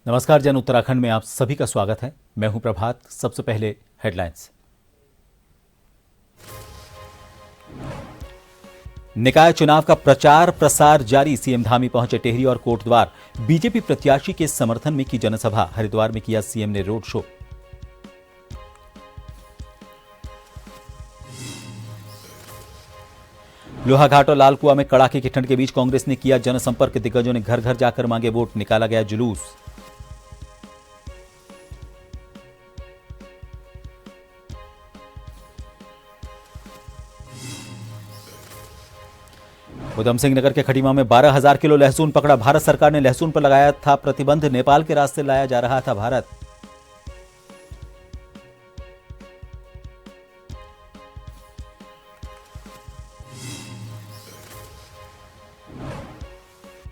नमस्कार जन उत्तराखंड में आप सभी का स्वागत है। मैं हूं प्रभात। सबसे पहले हेडलाइंस। निकाय चुनाव का प्रचार प्रसार जारी। सीएम धामी पहुंचे टेहरी और कोटद्वार। बीजेपी प्रत्याशी के समर्थन में की जनसभा। हरिद्वार में किया सीएम ने रोड शो। लोहाघाट और लालकुआ में कड़ाके की ठंड के बीच कांग्रेस ने किया जनसंपर्क। दिग्गजों ने घर घर जाकर मांगे वोट। निकाला गया जुलूस। उधम सिंह नगर के खटीमा में 12,000 किलो लहसुन पकड़ा। भारत सरकार ने लहसुन पर लगाया था प्रतिबंध। नेपाल के रास्ते लाया जा रहा था भारत।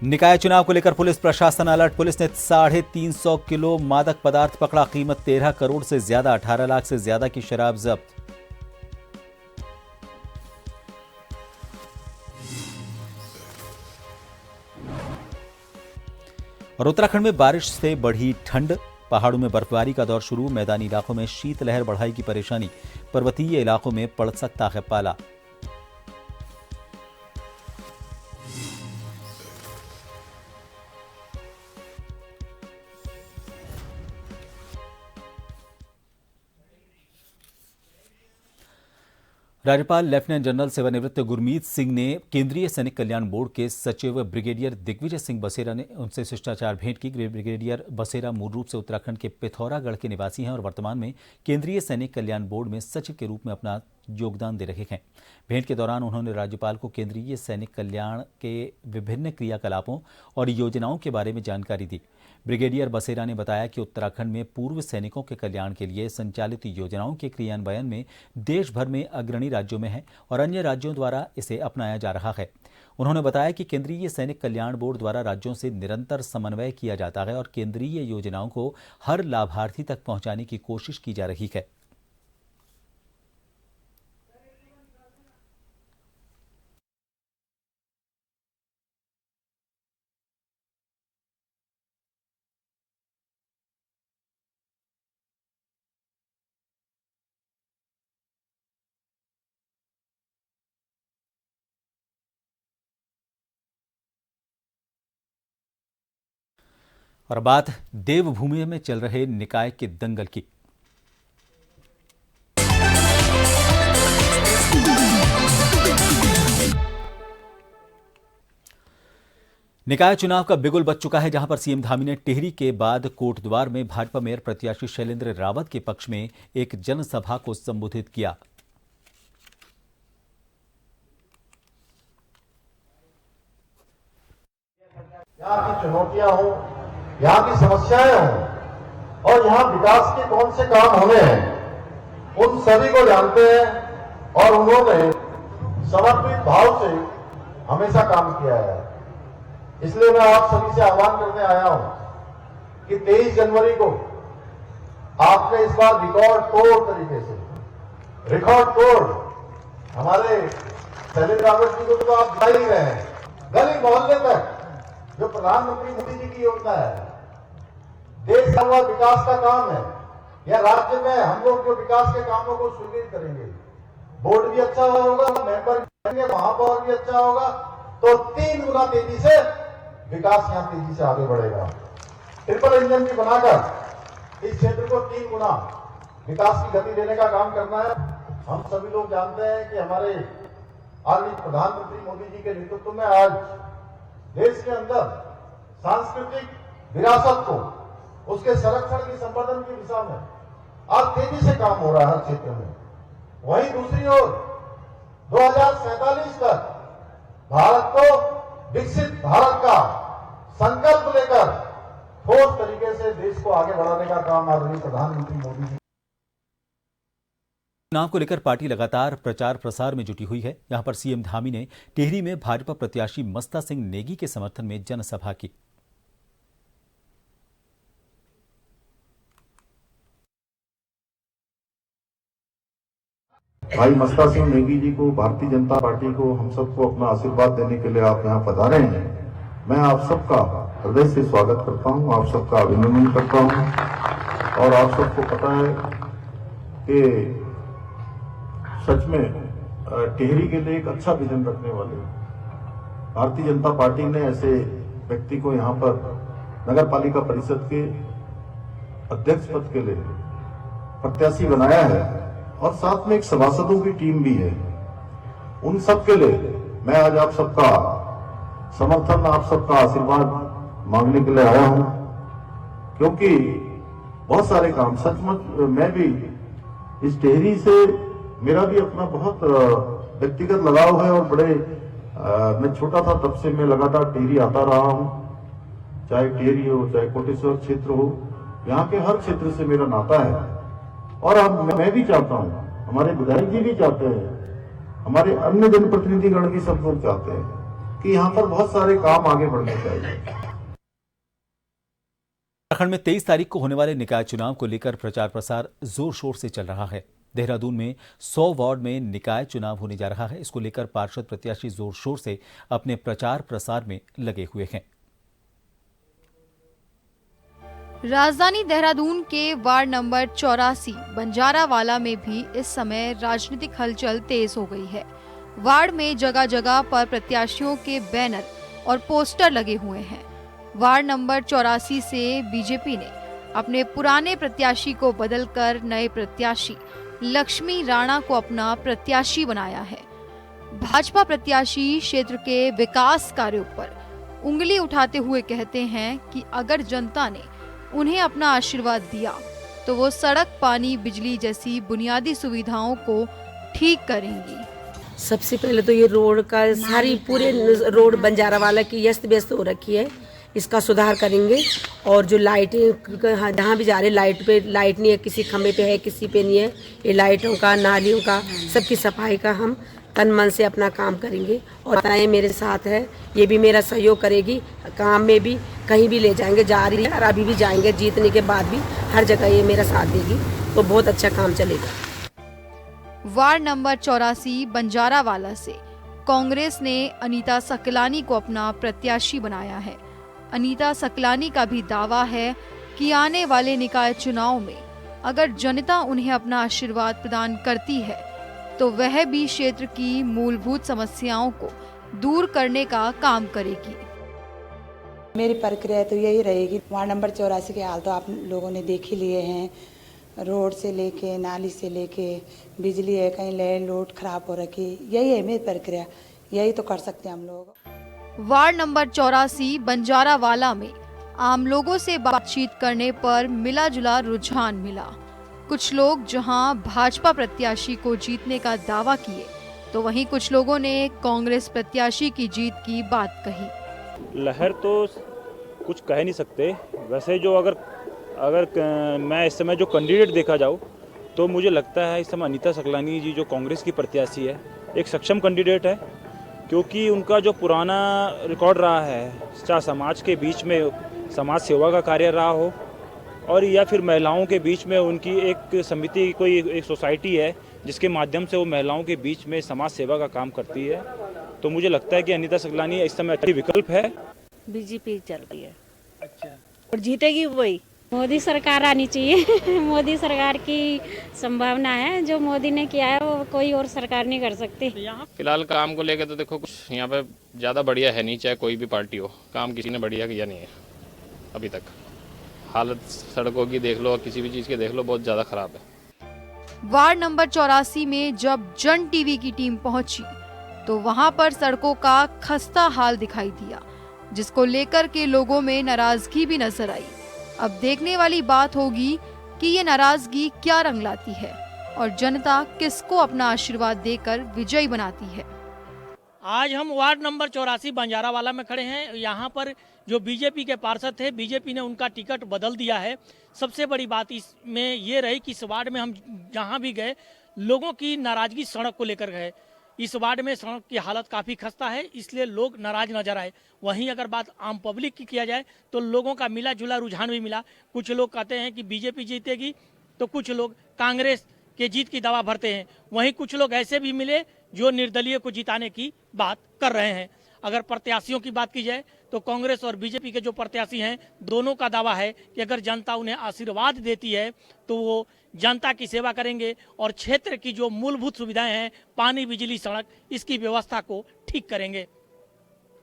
निकाय चुनाव को लेकर पुलिस प्रशासन अलर्ट। पुलिस ने 350 किलो मादक पदार्थ पकड़ा। कीमत 13 करोड़ से ज्यादा। 18 लाख से ज्यादा की शराब जब्त। और उत्तराखंड में बारिश से बढ़ी ठंड। पहाड़ों में बर्फबारी का दौर शुरू। मैदानी इलाकों में शीतलहर बढ़ाई की परेशानी। पर्वतीय इलाकों में पड़ सकता है पाला। राज्यपाल लेफ्टिनेंट जनरल सेवानिवृत्त गुरमीत सिंह ने केंद्रीय सैनिक कल्याण बोर्ड के सचिव ब्रिगेडियर दिग्विजय सिंह बसेरा ने उनसे शिष्टाचार भेंट की। ब्रिगेडियर बसेरा मूल रूप से उत्तराखंड के पिथौरागढ़ के निवासी हैं और वर्तमान में केंद्रीय सैनिक कल्याण बोर्ड में सचिव के रूप में अपना योगदान दे रहे हैं। भेंट के दौरान उन्होंने राज्यपाल को केंद्रीय सैनिक कल्याण के विभिन्न क्रियाकलापों और योजनाओं के बारे में जानकारी दी। ब्रिगेडियर बसेरा ने बताया कि उत्तराखंड में पूर्व सैनिकों के कल्याण के लिए संचालित योजनाओं के क्रियान्वयन में देश भर में अग्रणी राज्यों में है और अन्य राज्यों द्वारा इसे अपनाया जा रहा है। उन्होंने बताया कि केंद्रीय सैनिक कल्याण बोर्ड द्वारा राज्यों से निरंतर समन्वय किया जाता है और केंद्रीय योजनाओं को हर लाभार्थी तक पहुंचाने की कोशिश की जा रही है। और बात देवभूमि में चल रहे निकाय के दंगल की। निकाय चुनाव का बिगुल बज चुका है, जहां पर सीएम धामी ने टिहरी के बाद कोटद्वार में भाजपा मेयर प्रत्याशी शैलेंद्र रावत के पक्ष में एक जनसभा को संबोधित किया। यहाँ की चुनौतियां हों, यहाँ की समस्याएं हों और यहाँ विकास के कौन से काम होने हैं, उन सभी को जानते हैं और उन्होंने समर्पित भाव से हमेशा काम किया है। इसलिए मैं आप सभी से आह्वान करने आया हूं कि 23 जनवरी को आपने इस बार रिकॉर्ड तोड़ तरीके से हमारे शैलेंद्र रावत जी को तो आप बता ही रहे हैं, गली मोहल्ले तक जो प्रधानमंत्री मोदी जी की योजना है, देश का हुआ विकास का काम है, या राज्य में हम लोग जो विकास के कामों को सुनिश्चित करेंगे, बोर्ड भी अच्छा होगा, मेंबर भी, महापौर भी अच्छा होगा, तो 3 गुना तेजी से विकास यहां तेजी से आगे बढ़ेगा। ट्रिपल इंजन भी बनाकर इस क्षेत्र को 3 गुना विकास की गति देने का काम करना है। हम सभी लोग जानते हैं कि हमारे आदरणीय प्रधानमंत्री मोदी जी के नेतृत्व में आज देश के अंदर सांस्कृतिक विरासत को, उसके संरक्षण की, संवर्धन की दिशा में आज तेजी से काम हो रहा है हर क्षेत्र में। वहीं दूसरी ओर 2047 तक भारत को विकसित भारत का संकल्प लेकर ठोस तरीके से देश को आगे बढ़ाने का काम आदरणीय प्रधानमंत्री मोदी जी। चुनाव को लेकर पार्टी लगातार प्रचार प्रसार में जुटी हुई है। यहां पर सीएम धामी ने टिहरी में भाजपा प्रत्याशी मस्ता सिंह नेगी के समर्थन में जनसभा की। भाई मस्ता सिंह नेगी जी को, भारतीय जनता पार्टी को, हम सबको अपना आशीर्वाद देने के लिए आप यहाँ पधारे हैं। मैं आप सबका हृदय से स्वागत करता हूं, आप सबका अभिनंदन करता हूं। और आप सबको पता है कि सच में टिहरी के लिए एक अच्छा विजन रखने वाले भारतीय जनता पार्टी ने ऐसे व्यक्ति को यहाँ पर नगर पालिका परिषद के अध्यक्ष पद के लिए प्रत्याशी बनाया है और साथ में एक सभासदों की टीम भी है। उन सब के लिए मैं आज आप सबका समर्थन, आप सबका आशीर्वाद मांगने के लिए आया हूं, क्योंकि बहुत सारे काम सचमुच मैं भी इस टिहरी से मेरा भी अपना बहुत व्यक्तिगत लगाव है और बड़े मैं छोटा था तब से मैं लगातार टिहरी आता रहा हूं, चाहे टिहरी हो चाहे कोटेश्वर क्षेत्र हो, यहाँ के हर क्षेत्र से मेरा नाता है। और अब मैं भी चाहता हूं, हमारे विधायक जी भी चाहते हैं, हमारे अन्य जनप्रतिनिधिगण भी सब लोग चाहते हैं कि यहाँ पर बहुत सारे काम आगे बढ़ने चाहिए। उत्तराखंड में 23 तारीख को होने वाले निकाय चुनाव को लेकर प्रचार प्रसार जोर शोर से चल रहा है। देहरादून में 100 वार्ड में निकाय चुनाव होने जा रहा है। इसको लेकर पार्षद प्रत्याशी जोर शोर से अपने प्रचार प्रसार में लगे हुए हैं। राजधानी देहरादून के वार्ड नंबर 84 बंजारावाला में भी इस समय राजनीतिक हलचल तेज हो गई है। वार्ड में जगह जगह पर प्रत्याशियों के बैनर और पोस्टर लगे हुए हैं। वार्ड नंबर 84 से बीजेपी ने अपने पुराने प्रत्याशी को बदलकर नए प्रत्याशी लक्ष्मी राणा को अपना प्रत्याशी बनाया है। भाजपा प्रत्याशी क्षेत्र के विकास कार्यों पर उंगली उठाते हुए कहते हैं कि अगर जनता ने उन्हें अपना आशीर्वाद दिया तो वो सड़क, पानी, बिजली जैसी बुनियादी सुविधाओं को ठीक करेंगी। सबसे पहले तो ये रोड का सारी पूरे रोड बंजारावाला की अस्त व्यस्त हो रखी है, इसका सुधार करेंगे। और जो लाइटें जहाँ भी जा रहे लाइट पे लाइट नहीं है, किसी खम्भे पे है किसी पे नहीं है, ये लाइटों का, नालियों का, सबकी सफाई का हम तन मन से अपना काम करेंगे। और ताए मेरे साथ है, ये भी मेरा सहयोग करेगी, काम में भी कहीं भी ले जाएंगे, जा रही है और अभी भी जाएंगे, जीतने के बाद भी हर जगह ये मेरा साथ देगी, तो बहुत अच्छा काम चलेगा। वार्ड नंबर 84 बंजारावाला से कांग्रेस ने अनीता सकलानी को अपना प्रत्याशी बनाया है। अनीता सकलानी का भी दावा है कि आने वाले निकाय चुनाव में अगर जनता उन्हें अपना आशीर्वाद प्रदान करती है तो वह भी क्षेत्र की मूलभूत समस्याओं को दूर करने का काम करेगी। मेरी प्रक्रिया तो यही रहेगी। वार्ड नंबर 84 के हाल तो आप लोगों ने देख ही लिए हैं, रोड से लेके नाली से लेके बिजली है, कहीं लाइन लोड खराब हो रखी, यही है मेरी प्रक्रिया, यही तो कर सकते हैं हम लोग। वार्ड नंबर 84 बंजारावाला में आम लोगों से बातचीत करने पर मिला जुला रुझान मिला। कुछ लोग जहां भाजपा प्रत्याशी को जीतने का दावा किए तो वहीं कुछ लोगों ने कांग्रेस प्रत्याशी की जीत की बात कही। लहर तो कुछ कह नहीं सकते। वैसे जो अगर मैं इस समय जो कैंडिडेट देखा जाऊँ तो मुझे लगता है इस समय अनीता सकलानी जी जो कांग्रेस की प्रत्याशी है एक सक्षम कैंडिडेट है, क्योंकि उनका जो पुराना रिकॉर्ड रहा है, चाहे समाज के बीच में समाज सेवा का कार्य रहा हो और या फिर महिलाओं के बीच में उनकी एक समिति, कोई एक सोसाइटी है जिसके माध्यम से वो महिलाओं के बीच में समाज सेवा का काम करती है, तो मुझे लगता है कि अनीता सकलानी इस समय अच्छी विकल्प है। बीजेपी चल रही है। अच्छा, और जीतेगी वही। मोदी सरकार आनी चाहिए। मोदी सरकार की संभावना है, जो मोदी ने किया है वो कोई और सरकार नहीं कर सकती। फिलहाल काम को लेकर तो देखो कुछ यहाँ पे ज़्यादा बढ़िया है नहीं, चाहे कोई भी पार्टी हो, काम किसी ने बढ़िया किया नहीं है अभी तक। हालत सड़कों की देख लो, किसी भी चीज़ की देख लो, बहुत ज़्यादा खराब है। वार्ड नंबर 84 में जब जन टीवी की टीम पहुंची तो वहां पर सड़कों का खस्ता हाल दिखाई दिया, जिसको लेकर के लोगों में नाराजगी भी नजर आई। अब देखने वाली बात होगी कि ये नाराजगी क्या रंग लाती है और जनता किसको अपना आशीर्वाद देकर विजयी बनाती है। आज हम वार्ड नंबर 84 बंजारावाला में खड़े हैं। यहाँ पर जो बीजेपी के पार्षद थे, बीजेपी ने उनका टिकट बदल दिया है। सबसे बड़ी बात इसमें ये रही कि इस वार्ड में हम जहाँ भी गए लोगों की नाराजगी सड़क को लेकर गए। इस वार्ड में सड़क की हालत काफ़ी खस्ता है, इसलिए लोग नाराज नजर आए। वहीं अगर बात आम पब्लिक की किया जाए तो लोगों का मिला जुला रुझान भी मिला। कुछ लोग कहते हैं कि बीजेपी जीतेगी तो कुछ लोग कांग्रेस के जीत की दावा भरते हैं। वहीं कुछ लोग ऐसे भी मिले जो निर्दलीय को जिताने की बात कर रहे हैं। अगर प्रत्याशियों की बात की जाए तो कांग्रेस और बीजेपी के जो प्रत्याशी हैं दोनों का दावा है कि अगर जनता उन्हें आशीर्वाद देती है तो वो जनता की सेवा करेंगे और क्षेत्र की जो मूलभूत सुविधाएं हैं, पानी, बिजली, सड़क, इसकी व्यवस्था को ठीक करेंगे।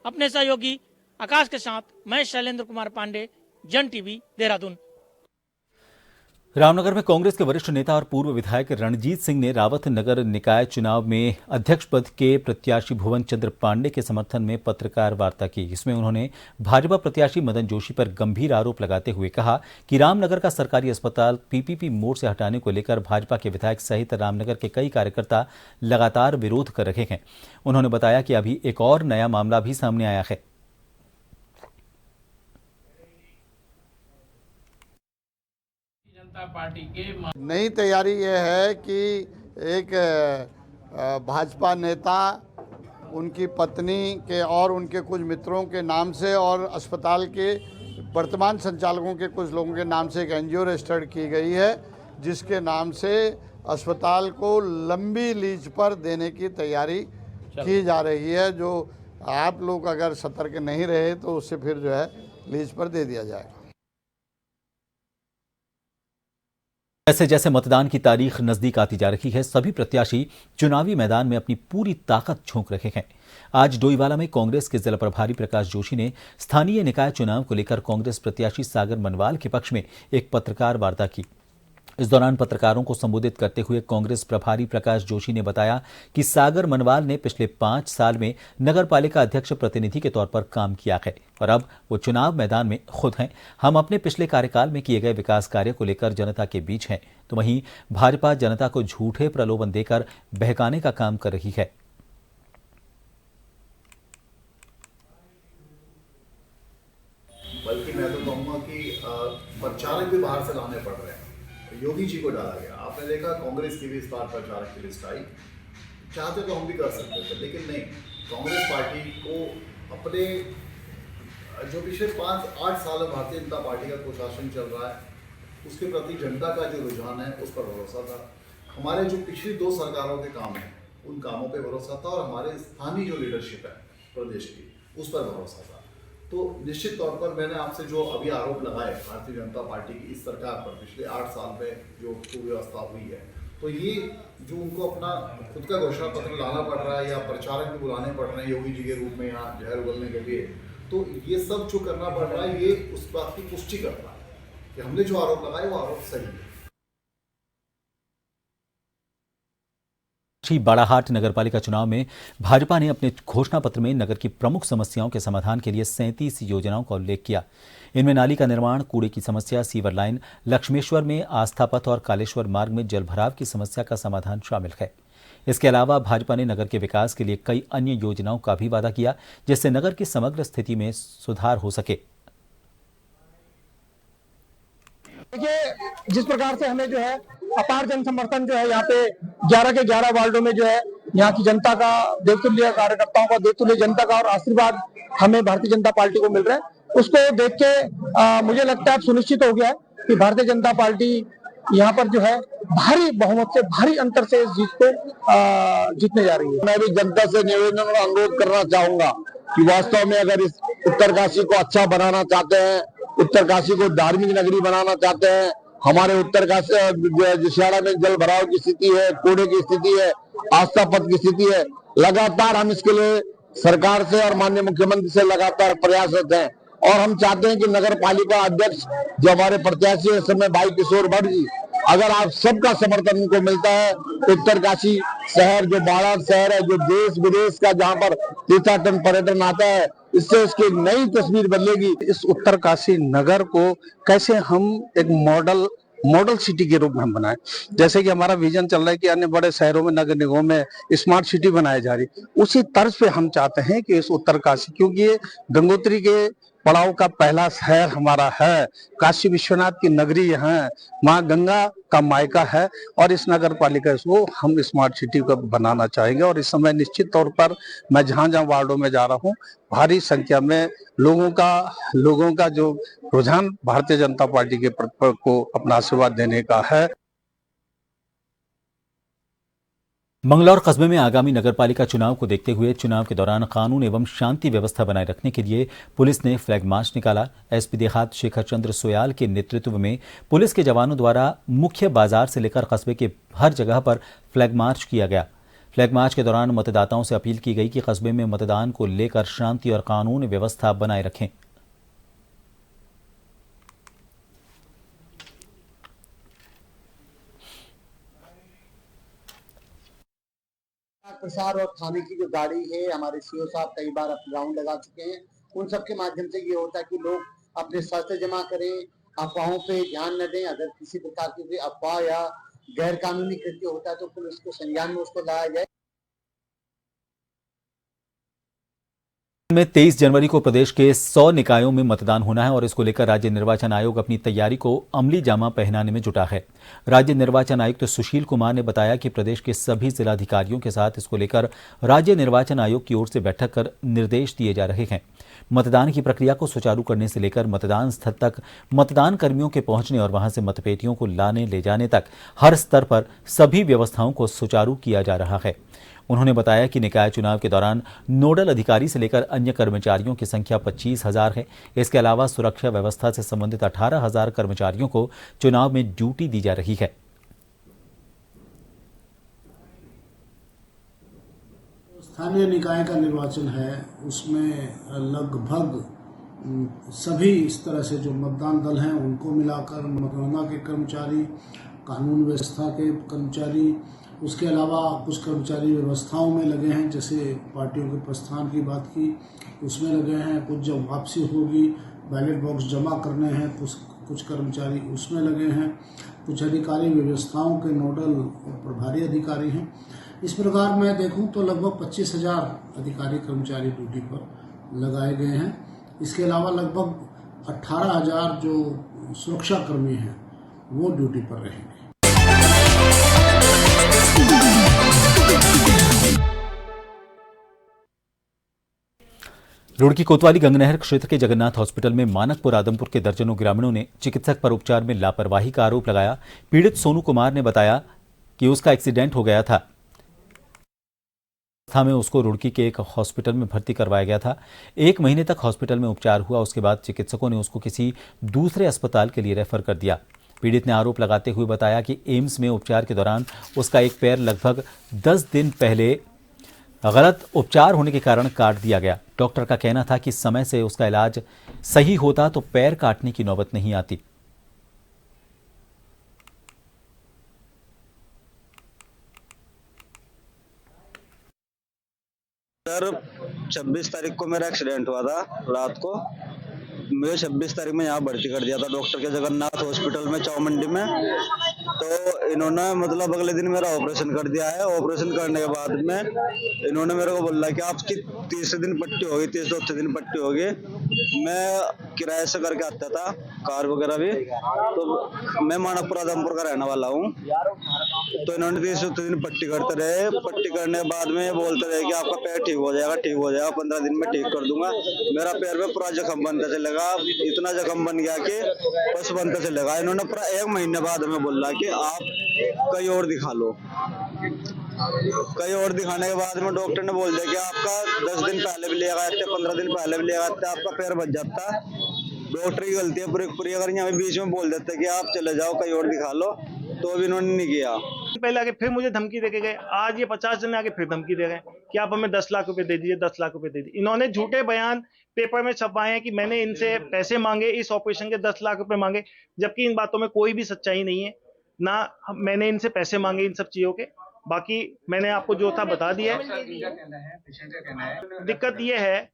अपने सहयोगी आकाश के साथ मैं शैलेंद्र कुमार पांडे, जन टीवी, देहरादून। रामनगर में कांग्रेस के वरिष्ठ नेता और पूर्व विधायक रणजीत सिंह ने रावत नगर निकाय चुनाव में अध्यक्ष पद के प्रत्याशी भुवन चंद्र पांडे के समर्थन में पत्रकार वार्ता की। इसमें उन्होंने भाजपा प्रत्याशी मदन जोशी पर गंभीर आरोप लगाते हुए कहा कि रामनगर का सरकारी अस्पताल पीपीपी मोड से हटाने को लेकर भाजपा के विधायक सहित रामनगर के कई कार्यकर्ता लगातार विरोध कर रहे हैं। उन्होंने बताया कि अभी एक और नया मामला भी सामने आया है। पार्टी के नई तैयारी यह है कि एक भाजपा नेता, उनकी पत्नी के और उनके कुछ मित्रों के नाम से और अस्पताल के वर्तमान संचालकों के कुछ लोगों के नाम से एक एनजीओ रजिस्टर्ड की गई है, जिसके नाम से अस्पताल को लंबी लीज पर देने की तैयारी की जा रही है। जो आप लोग अगर सतर्क नहीं रहे तो उससे फिर जो है लीज पर दे दिया जाएगा। जैसे जैसे मतदान की तारीख नजदीक आती जा रही है, सभी प्रत्याशी चुनावी मैदान में अपनी पूरी ताकत झोंक रहे हैं। आज डोईवाला में कांग्रेस के जिला प्रभारी प्रकाश जोशी ने स्थानीय निकाय चुनाव को लेकर कांग्रेस प्रत्याशी सागर मनवाल के पक्ष में एक पत्रकार वार्ता की। इस दौरान पत्रकारों को संबोधित करते हुए कांग्रेस प्रभारी प्रकाश जोशी ने बताया कि सागर मनवाल ने पिछले 5 साल में नगर पालिका अध्यक्ष प्रतिनिधि के तौर पर काम किया है और अब वो चुनाव मैदान में खुद हैं। हम अपने पिछले कार्यकाल में किए गए विकास कार्य को लेकर जनता के बीच हैं, तो वहीं भाजपा जनता को झूठे प्रलोभन देकर बहकाने का काम कर रही है। बल्कि मैं तो कहूँगा कि प्रचारक भी बाहर से लाने पड़ रहे हैं। योगी जी को डाला गया, आपने देखा कांग्रेस की भी इस बार प्रचारक की लिस्ट आई। चाहते तो हम भी कर सकते थे, लेकिन नहीं। कांग्रेस पार्टी को अपने जो पिछले 5-8 साल में भारतीय जनता पार्टी का कुशासन चल रहा है, उसके प्रति जनता का जो रुझान है उस पर भरोसा था। हमारे जो पिछली 2 सरकारों के काम हैं उन कामों पर भरोसा था और हमारे स्थानीय जो लीडरशिप है प्रदेश की उस पर भरोसा था। तो निश्चित तौर पर मैंने आपसे जो अभी आरोप लगाए भारतीय जनता पार्टी की इस सरकार पर पिछले 8 साल में जो कुव्यवस्था हुई है, तो ये जो उनको अपना खुद का घोषणा पत्र लाना पड़ रहा है या प्रचारक भी बुलाने पड़ रहे हैं योगी जी के रूप में यहाँ जहर उगलने के लिए, तो ये सब जो करना पड़ रहा है ये उस बात की पुष्टि करता है कि हमने जो आरोप लगाए वो आरोप सही है। बाड़ाहाट नगरपालिका चुनाव में भाजपा ने अपने घोषणा पत्र में नगर की प्रमुख समस्याओं के समाधान के लिए 37 योजनाओं का उल्लेख किया। इनमें नाली का निर्माण, कूड़े की समस्या, सीवर लाइन, लक्ष्मेश्वर में आस्था पथ और कालेश्वर मार्ग में जलभराव की समस्या का समाधान शामिल है। इसके अलावा भाजपा ने नगर के विकास के लिए कई अन्य योजनाओं का भी वादा किया, जिससे नगर की समग्र स्थिति में सुधार हो सके। देखिए, जिस प्रकार से हमें जो है अपार जन समर्थन जो है यहाँ पे 11 के 11 वार्डों में जो है यहाँ की जनता का, देवतुल्य कार्यकर्ताओं का, देवतुल्य जनता का और आशीर्वाद हमें भारतीय जनता पार्टी को मिल रहा है, उसको देख के मुझे लगता है अब सुनिश्चित हो गया है कि भारतीय जनता पार्टी यहाँ पर जो है भारी बहुमत से, भारी अंतर से इस जीत को जीतने जा रही है। मैं भी जनता से निवेदन और अनुरोध करना चाहूंगा कि वास्तव में अगर इस उत्तरकाशी को अच्छा बनाना चाहते हैं, उत्तरकाशी को धार्मिक नगरी बनाना चाहते हैं, हमारे उत्तरकाशी जिसियाड़ा में जल भराव की स्थिति है, कूड़े की स्थिति है, आस्था पथ की स्थिति है, लगातार हम इसके लिए सरकार से और माननीय मुख्यमंत्री से लगातार प्रयासरत हैं और हम चाहते हैं कि नगर पालिका अध्यक्ष जो हमारे प्रत्याशी है इस समय भाई किशोर भट्ट जी, अगर आप सबका समर्थन उनको मिलता है, उत्तरकाशी शहर जो बाड़ा शहर है, जो देश विदेश का जहाँ पर तीर्थाटन पर्यटन आता है, इससे इसकी नई तस्वीर बदलेगी। इस उत्तरकाशी नगर को कैसे हम एक मॉडल सिटी के रूप में हम बनाए, जैसे कि हमारा विजन चल रहा है कि अन्य बड़े शहरों में, नगर निगमों में स्मार्ट सिटी बनाई जा रही, उसी तर्ज पे हम चाहते हैं कि इस उत्तरकाशी, क्योंकि ये गंगोत्री के पड़ाव का पहला शहर हमारा है, काशी विश्वनाथ की नगरी है, माँ गंगा का मायका है और इस नगर पालिका को हम स्मार्ट सिटी को बनाना चाहेंगे। और इस समय निश्चित तौर पर मैं जहाँ जहाँ वार्डों में जा रहा हूँ, भारी संख्या में लोगों का जो रुझान भारतीय जनता पार्टी के को अपना आशीर्वाद देने का है। मंगलौर कस्बे में आगामी नगरपालिका चुनाव को देखते हुए चुनाव के दौरान कानून एवं शांति व्यवस्था बनाए रखने के लिए पुलिस ने फ्लैग मार्च निकाला। एसपी देहात शेखर चंद्र सोयाल के नेतृत्व में पुलिस के जवानों द्वारा मुख्य बाजार से लेकर कस्बे के हर जगह पर फ्लैग मार्च किया गया। फ्लैग मार्च के दौरान मतदाताओं से अपील की गई कि कस्बे में मतदान को लेकर शांति और कानून व्यवस्था बनाए रखें। प्रसार और थाने की जो गाड़ी है, हमारे सीओ साहब कई बार राउंड लगा चुके हैं। उन सब के माध्यम से ये होता है कि लोग अपने शस्त्र जमा करें, अफवाहों पे ध्यान न दें। अगर किसी प्रकार की कोई अफवाह या गैर कानूनी कृत्य होता है तो पुलिस को संज्ञान में उसको लाया जाए। में 23 जनवरी को प्रदेश के 100 निकायों में मतदान होना है और इसको लेकर राज्य निर्वाचन आयोग अपनी तैयारी को अमली जामा पहनाने में जुटा है। राज्य निर्वाचन आयुक्त तो सुशील कुमार ने बताया कि प्रदेश के सभी जिलाधिकारियों के साथ इसको लेकर राज्य निर्वाचन आयोग की ओर से बैठक कर निर्देश दिए जा रहे हैं। मतदान की प्रक्रिया को सुचारू करने से लेकर मतदान स्थल तक मतदान कर्मियों के पहुंचने और वहां से मतपेटियों को लाने ले जाने तक हर स्तर पर सभी व्यवस्थाओं को सुचारू किया जा रहा है। उन्होंने बताया कि निकाय चुनाव के दौरान नोडल अधिकारी से लेकर अन्य कर्मचारियों की संख्या 25,000 है। इसके अलावा सुरक्षा व्यवस्था से संबंधित 18,000 कर्मचारियों को चुनाव में ड्यूटी दी जा रही है। स्थानीय निकाय का निर्वाचन है, उसमें लगभग सभी इस तरह से जो मतदान दल हैं उनको मिलाकर मतगणना के कर्मचारी, कानून व्यवस्था के कर्मचारी, उसके अलावा कुछ कर्मचारी व्यवस्थाओं में लगे हैं, जैसे पार्टियों के प्रस्थान की बात की उसमें लगे हैं। कुछ जब वापसी होगी बैलेट बॉक्स जमा करने हैं, कुछ कर्मचारी उसमें लगे हैं। कुछ अधिकारी व्यवस्थाओं के नोडल और प्रभारी अधिकारी हैं। इस प्रकार मैं देखूं तो लगभग 25,000 अधिकारी कर्मचारी ड्यूटी पर लगाए गए हैं। इसके अलावा लगभग 18,000 जो सुरक्षाकर्मी हैं वो ड्यूटी पर रहेंगे। रुड़की कोतवाली गंगनहर क्षेत्र के जगन्नाथ हॉस्पिटल में मानकपुर आदमपुर के दर्जनों ग्रामीणों ने चिकित्सक पर उपचार में लापरवाही का आरोप लगाया। पीड़ित सोनू कुमार ने बताया कि उसका एक्सीडेंट हो गया था में उसको रुड़की के एक हॉस्पिटल में भर्ती करवाया गया था। 1 महीने तक हॉस्पिटल में उपचार हुआ। उसके बाद चिकित्सकों ने उसको किसी दूसरे अस्पताल के लिए रेफर कर दिया। पीड़ित ने आरोप लगाते हुए बताया कि एम्स में उपचार के दौरान उसका एक पैर लगभग 10 दिन पहले गलत उपचार होने के कारण काट दिया गया। डॉक्टर का कहना था कि समय से उसका इलाज सही होता तो पैर काटने की नौबत नहीं आती। सर 26 तारीख को मेरा एक्सीडेंट हुआ था रात को। मुझे 26 तारीख में यहाँ भर्ती कर दिया था डॉक्टर के जगन्नाथ हॉस्पिटल में चौमंडी में। तो इन्होंने मतलब अगले दिन मेरा ऑपरेशन कर दिया है। ऑपरेशन करने के बाद में इन्होंने मेरे को बोला कि आपकी 30 दिन पट्टी होगी, 30 दिन पट्टी होगी। मैं किराए से करके आता था कार वगैरह भी, तो मैं मानकपुर आदमपुर का रहने वाला हूँ। तो इन्होंने 30 दिन पट्टी करते रहे। पट्टी करने के बाद में बोलते रहे कि आपका पैर ठीक हो जाएगा, 15 दिन में ठीक कर दूंगा। मेरा पैर में पूरा जख्म बनता चलेगा, इतना जख्म बन गया कि बस बनता चलेगा। इन्होंने पूरा 1 महीने बाद में बोला कि आप कहीं और दिखा लो। कहीं और दिखाने के बाद में डॉक्टर ने बोल दिया कि आपका 10 दिन पहले भी लेगा, 15 दिन पहले भी लेगा, आपका पैर बच जाता। डॉक्टर की गलती है पूरी। अगर यहाँ बीच में बोल देते कि आप चले जाओ कहीं और दिखा लो, तो अभी इन्होंने नहीं किया। पहले आगे फिर मुझे धमकी देके गए। आज ये 50 जन आगे फिर धमकी दे रहे हैं कि आप हमें 10 लाख रुपए दे दीजिए, 10 लाख रुपए दे दीजिए। इन्होंने झूठे बयान पेपर में छपवाए हैं कि मैंने इनसे पैसे मांगे, इस ऑपरेशन के 10 लाख रुपए मांगे, जबकि इन बातों में कोई भी सच्चाई नहीं है। ना मैंने इनसे पैसे मांगे इन सब चीजों के। बाकी मैंने आपको जो था बता दिया है। दिक्कत यह है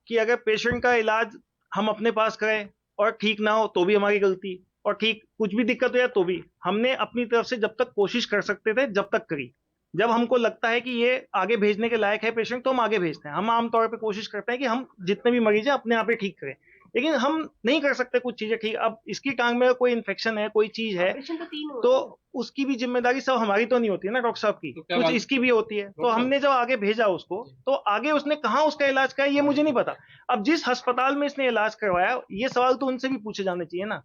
कि अगर पेशेंट का इलाज हम अपने पास करें और ठीक ना हो तो भी हमारी गलती, और ठीक कुछ भी दिक्कत हो जाए तो भी हमने अपनी तरफ से जब तक कोशिश कर सकते थे जब तक करी। जब हमको लगता है कि ये आगे भेजने के लायक है पेशेंट, तो हम आगे भेजते हैं। हम आमतौर पे कोशिश करते हैं कि हम जितने भी मरीज हैं अपने आप ही ठीक करें, लेकिन हम नहीं कर सकते कुछ चीजें ठीक। अब इसकी टांग में कोई इन्फेक्शन है, कोई चीज है, तो उसकी भी जिम्मेदारी सब हमारी तो नहीं होती है ना डॉक्टर साहब की, कुछ इसकी भी होती है। तो हमने जब आगे भेजा उसको, तो आगे उसने कहाँ उसका इलाज कराया ये मुझे नहीं पता। अब जिस अस्पताल में इसने इलाज करवाया, ये सवाल तो उनसे भी पूछे जाने चाहिए ना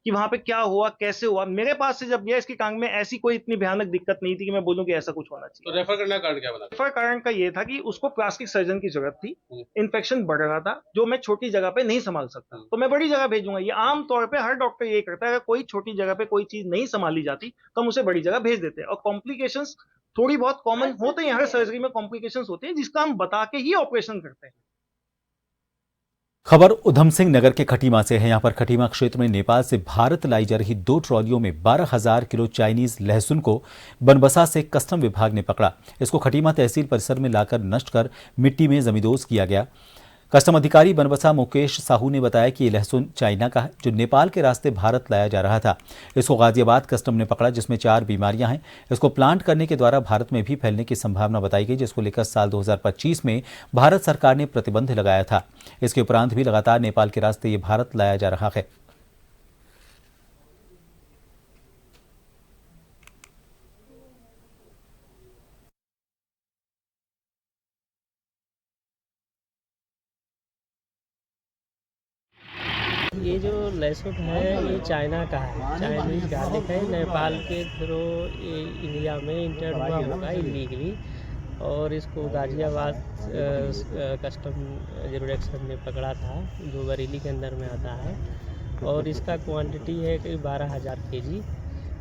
कि वहां पे क्या हुआ, कैसे हुआ। मेरे पास से जब गया इसकी टांग में ऐसी कोई इतनी भयानक दिक्कत नहीं थी कि मैं बोलूं कि ऐसा कुछ होना चाहिए। तो रेफर करने का कारण क्या बना? रेफर कारण का ये था कि उसको प्लास्टिक सर्जन की जरूरत थी, इन्फेक्शन बढ़ रहा था जो मैं छोटी जगह पे नहीं संभाल सकता, तो मैं बड़ी जगह भेजूंगा। ये आम तौर पे हर डॉक्टर ये करता है, अगर कोई छोटी जगह पे कोई चीज नहीं संभाली जाती तो हम उसे बड़ी जगह भेज देते हैं। और कॉम्प्लिकेशंस थोड़ी बहुत कॉमन होते हैं, हर सर्जरी में कॉम्प्लिकेशंस होते हैं जिसका हम बता के ही ऑपरेशन करते हैं। खबर उधम सिंह नगर के खटीमा से है। यहां पर खटीमा क्षेत्र में नेपाल से भारत लाई जा रही 2 ट्रॉलियों में 12,000 किलो चाइनीज लहसुन को बनबसा से कस्टम विभाग ने पकड़ा। इसको खटीमा तहसील परिसर में लाकर नष्ट कर मिट्टी में जमींदोज किया गया। कस्टम अधिकारी बनबसा मुकेश साहू ने बताया कि ये लहसुन चाइना का है जो नेपाल के रास्ते भारत लाया जा रहा था। इसको गाजियाबाद कस्टम ने पकड़ा जिसमें 4 बीमारियां हैं। इसको प्लांट करने के द्वारा भारत में भी फैलने की संभावना बताई गई, जिसको लेकर साल 2025 में भारत सरकार ने प्रतिबंध लगाया था। इसके उपरांत भी लगातार नेपाल के रास्ते ये भारत लाया जा रहा है। ये जो लहसुन है ये चाइना का है, चाइनीज गार्लिक है। नेपाल के थ्रू ये इंडिया में इंटर हुआ होगा इलीगली, और इसको गाजियाबाद कस्टम जुरिडिक्शन ने पकड़ा था जो बरेली के अंदर में आता है, और इसका क्वांटिटी है करीब 12,000 केजी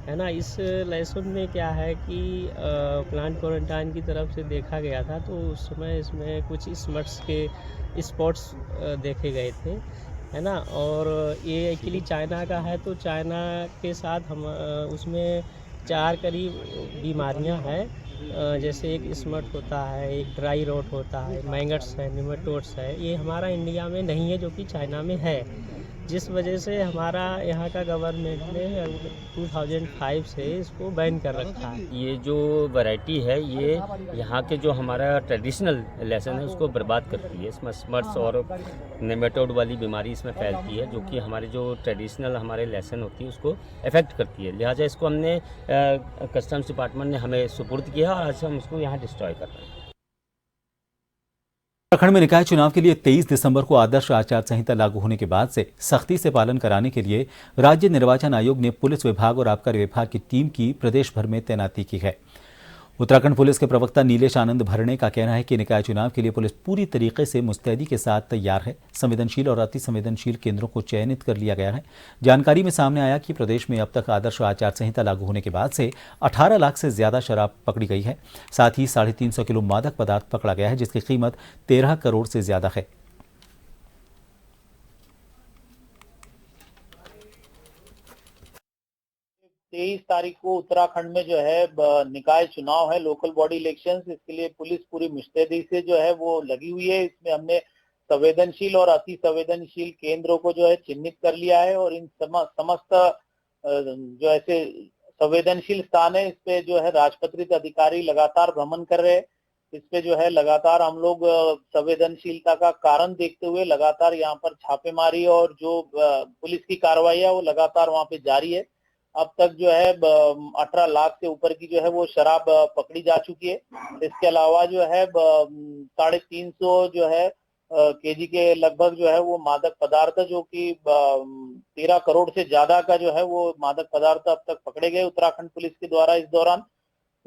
है ना। इस लहसुन में क्या है कि प्लांट क्वारंटाइन की तरफ से देखा गया था, तो उस समय इसमें कुछ स्मट्स के स्पॉट्स देखे गए थे है ना। और ये एक्चुअली चाइना का है, तो चाइना के साथ हम उसमें 4 करीब बीमारियां हैं, जैसे एक स्मट होता है, एक ड्राई रोट होता है, मैंगट्स है, निमेटोड्स है। ये हमारा इंडिया में नहीं है जो कि चाइना में है, जिस वजह से हमारा यहाँ का गवर्नमेंट ने 2005 से इसको बैन कर रखा है। ये जो वैरायटी है ये यहाँ के जो हमारा ट्रेडिशनल लहसुन है उसको बर्बाद करती है। इसमें स्मट्स और नेमेटोड वाली बीमारी इसमें फैलती है जो कि हमारे जो ट्रेडिशनल हमारे लहसुन होती है उसको अफेक्ट करती है। लिहाजा इसको हमने कस्टम्स डिपार्टमेंट ने हमें सुपुर्द किया और आज हम इसको यहाँ डिस्ट्रॉय कर रहे हैं। उत्तराखंड में निकाय चुनाव के लिए 23 दिसंबर को आदर्श आचार संहिता लागू होने के बाद से सख्ती से पालन कराने के लिए राज्य निर्वाचन आयोग ने पुलिस विभाग और आबकारी विभाग की टीम की प्रदेश भर में तैनाती की है। उत्तराखंड पुलिस के प्रवक्ता नीलेश आनंद भरणे का कहना है कि निकाय चुनाव के लिए पुलिस पूरी तरीके से मुस्तैदी के साथ तैयार है। संवेदनशील और अति संवेदनशील केंद्रों को चयनित कर लिया गया है। जानकारी में सामने आया कि प्रदेश में अब तक आदर्श आचार संहिता लागू होने के बाद से 18 लाख से ज्यादा शराब पकड़ी गई है। साथ ही 350 किलो मादक पदार्थ पकड़ा गया है जिसकी कीमत 13 करोड़ से ज्यादा है। 23 तारीख को उत्तराखंड में जो है निकाय चुनाव है, लोकल बॉडी इलेक्शंस। इसके लिए पुलिस पूरी मुस्तैदी से जो है वो लगी हुई है। इसमें हमने संवेदनशील और अति संवेदनशील केंद्रों को जो है चिन्हित कर लिया है, और इन समस्त जो ऐसे संवेदनशील स्थान है इस पे जो है राजपत्रित अधिकारी लगातार भ्रमण कर रहे हैं। इस पे जो है लगातार हम लोग संवेदनशीलता का कारण देखते हुए लगातार यहाँ पर छापेमारी और जो पुलिस की कार्रवाई है वो लगातार वहाँ पे जारी है। अब तक जो है 18 लाख से ऊपर की जो है वो शराब पकड़ी जा चुकी है। इसके अलावा जो है 350 जो है केजी के लगभग जो है वो मादक पदार्थ जो कि 13 करोड़ से ज्यादा का जो है वो मादक पदार्थ अब तक पकड़े गए उत्तराखंड पुलिस के द्वारा इस दौरान।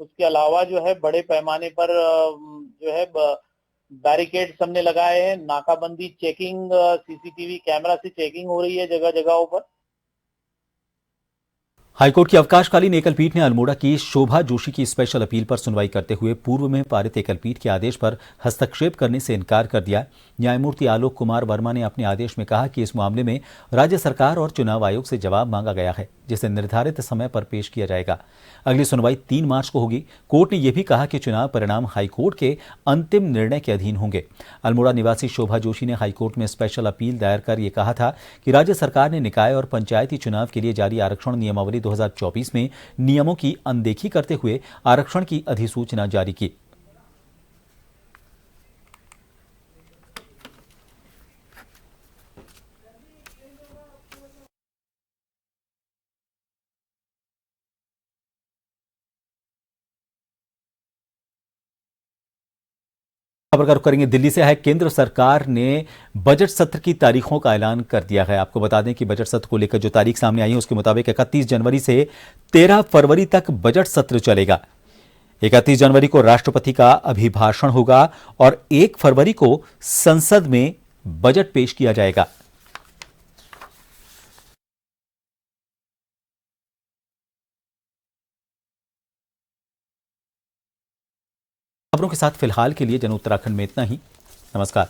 उसके अलावा जो है बड़े पैमाने पर जो है बैरिकेड्स हमने लगाए हैं, नाकाबंदी, चेकिंग, सीसीटीवी कैमरा से चेकिंग हो रही है जगह जगहों पर। हाईकोर्ट की अवकाशकालीन एकल पीठ ने अल्मोड़ा की शोभा जोशी की स्पेशल अपील पर सुनवाई करते हुए पूर्व में पारित एकल पीठ के आदेश पर हस्तक्षेप करने से इनकार कर दिया। न्यायमूर्ति आलोक कुमार वर्मा ने अपने आदेश में कहा कि इस मामले में राज्य सरकार और चुनाव आयोग से जवाब मांगा गया है जिसे निर्धारित समय पर पेश किया जाएगा। अगली सुनवाई 3 मार्च को होगी। कोर्ट ने यह भी कहा कि चुनाव परिणाम हाईकोर्ट के अंतिम निर्णय के अधीन होंगे। अल्मोड़ा निवासी शोभा जोशी ने हाईकोर्ट में स्पेशल अपील दायर कर यह कहा था कि राज्य सरकार ने निकाय और पंचायती चुनाव के लिए जारी आरक्षण नियमावली 2024 में नियमों की अनदेखी करते हुए आरक्षण की अधिसूचना जारी की। खबर का रुख करेंगे दिल्ली से है। केंद्र सरकार ने बजट सत्र की तारीखों का ऐलान कर दिया है। आपको बता दें कि बजट सत्र को लेकर जो तारीख सामने आई है उसके मुताबिक 31 जनवरी से 13 फरवरी तक बजट सत्र चलेगा। 31 जनवरी को राष्ट्रपति का अभिभाषण होगा और 1 फरवरी को संसद में बजट पेश किया जाएगा। खबरों के साथ फिलहाल के लिए जन उत्तराखंड में इतना ही। नमस्कार।